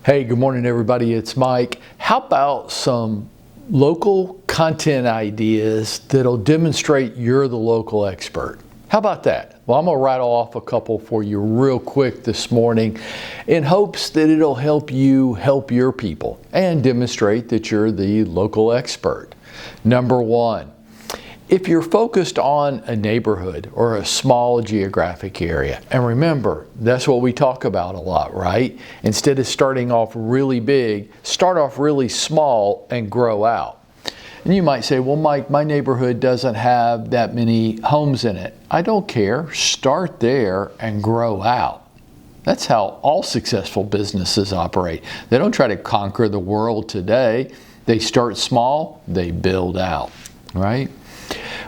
Hey, good morning everybody, it's Mike. How about some local content ideas that'll demonstrate you're the local expert? How about that? Well, I'm gonna rattle off a couple for you real quick this morning in hopes that it'll help you help your people and demonstrate that you're the local expert. Number one, if you're focused on a neighborhood or a small geographic area, and remember, that's what we talk about a lot, right? Instead of starting off really big, start off really small and grow out. And you might say, well, Mike, my neighborhood doesn't have that many homes in it. I don't care. Start there and grow out. That's how all successful businesses operate. They don't try to conquer the world today. They start small, they build out, right?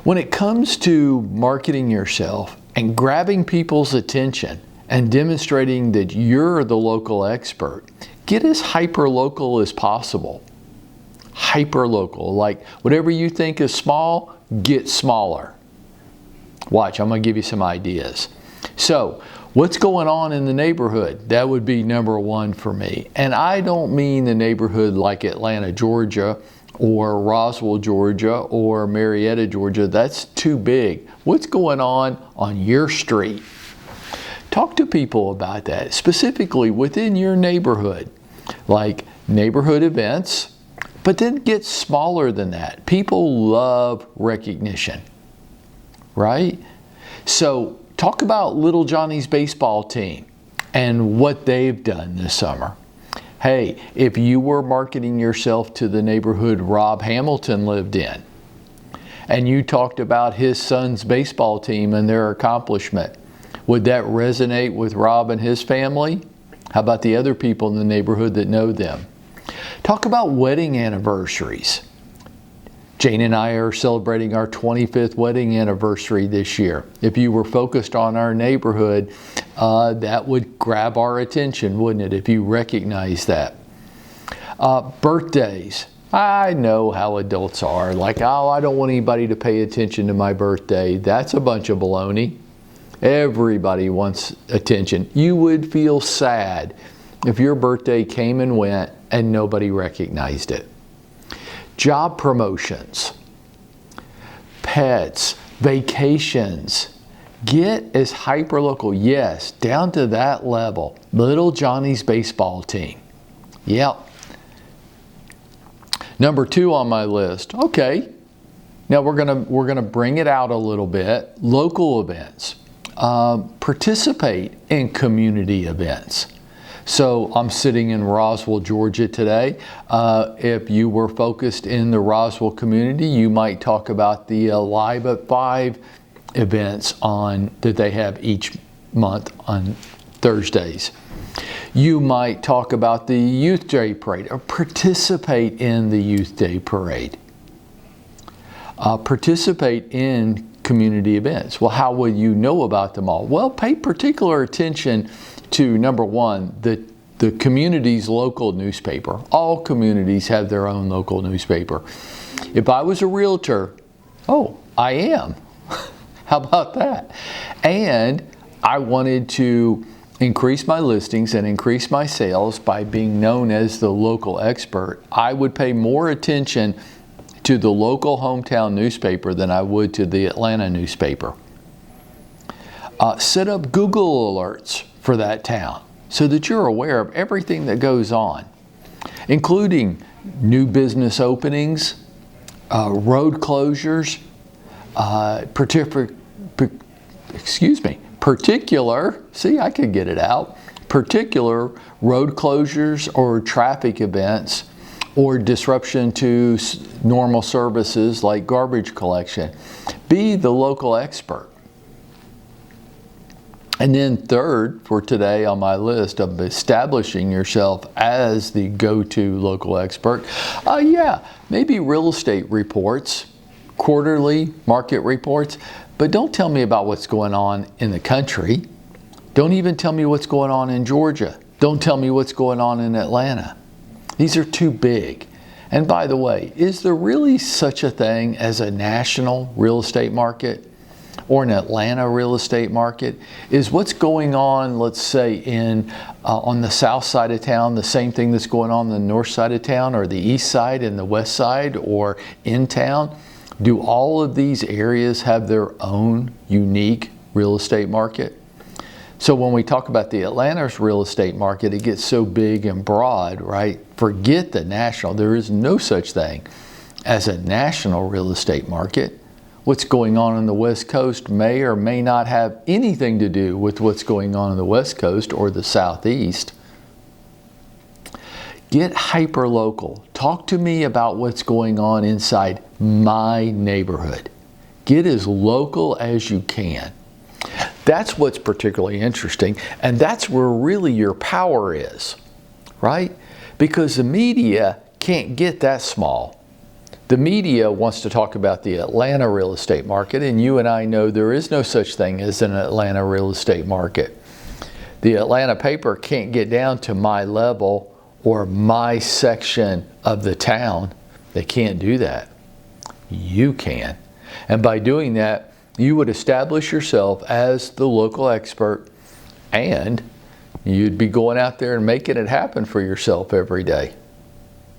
When it comes to marketing yourself and grabbing people's attention and demonstrating that you're the local expert, get as hyper-local as possible. Hyper-local, like whatever you think is small, get smaller. Watch, I'm going to give you some ideas. So, what's going on in the neighborhood? That would be number one for me. And I don't mean the neighborhood like Atlanta, Georgia, or Roswell, Georgia, or Marietta, Georgia. That's too big. What's going on your street? Talk to people about that, specifically within your neighborhood, like neighborhood events, but then get smaller than that. People love recognition, right? So talk about Little Johnny's baseball team and what they've done this summer. Hey, if you were marketing yourself to the neighborhood Rob Hamilton lived in, and you talked about his son's baseball team and their accomplishment, would that resonate with Rob and his family? How about the other people in the neighborhood that know them? Talk about wedding anniversaries. Jane and I are celebrating our 25th wedding anniversary this year. If you were focused on our neighborhood, that would grab our attention, wouldn't it, if you recognize that? Birthdays. I know how adults are. Like, oh, I don't want anybody to pay attention to my birthday. That's a bunch of baloney. Everybody wants attention. You would feel sad if your birthday came and went and nobody recognized it. Job promotions, pets, vacations. Get as hyper-local, yes, down to that level. Little Johnny's baseball team. Yep. Number two on my list. Okay. Now we're gonna bring it out a little bit. Local events. Participate in community events. So I'm sitting in Roswell, Georgia today. If you were focused in the Roswell community, you might talk about the Live at 5 events that they have each month on Thursdays. You might talk about the Youth Day Parade or participate in the Youth Day Parade. Participate in community events. Well, how will you know about them all? Well, pay particular attention to, number one, the community's local newspaper. All communities have their own local newspaper. If I was a realtor, oh, I am. How about that? And I wanted to increase my listings and increase my sales by being known as the local expert, I would pay more attention to the local hometown newspaper than I would to the Atlanta newspaper. Set up Google alerts for that town so that you're aware of everything that goes on, including new business openings, road closures, particular road closures or traffic events or disruption to normal services like garbage collection. Be the local expert. And then third for today on my list of establishing yourself as the go-to local expert, maybe real estate reports, quarterly market reports, but don't tell me about what's going on in the country. Don't even tell me what's going on in Georgia. Don't tell me what's going on in Atlanta. These are too big. And by the way, is there really such a thing as a national real estate market? or an Atlanta real estate market is what's going on, let's say, on the south side of town, the same thing that's going on the north side of town, or the east side and the west side, or in town. Do all of these areas have their own unique real estate market? So when we talk about the Atlanta's real estate market, it gets so big and broad, right? Forget the national. There is no such thing as a national real estate market. What's going on the West Coast may or may not have anything to do with what's going on the West Coast or the Southeast. Get hyper-local. Talk to me about what's going on inside my neighborhood. Get as local as you can. That's what's particularly interesting, and that's where really your power is, right? Because the media can't get that small. The media wants to talk about the Atlanta real estate market, and you and I know there is no such thing as an Atlanta real estate market. The Atlanta paper can't get down to my level or my section of the town. They can't do that. You can. And by doing that, you would establish yourself as the local expert, and you'd be going out there and making it happen for yourself every day.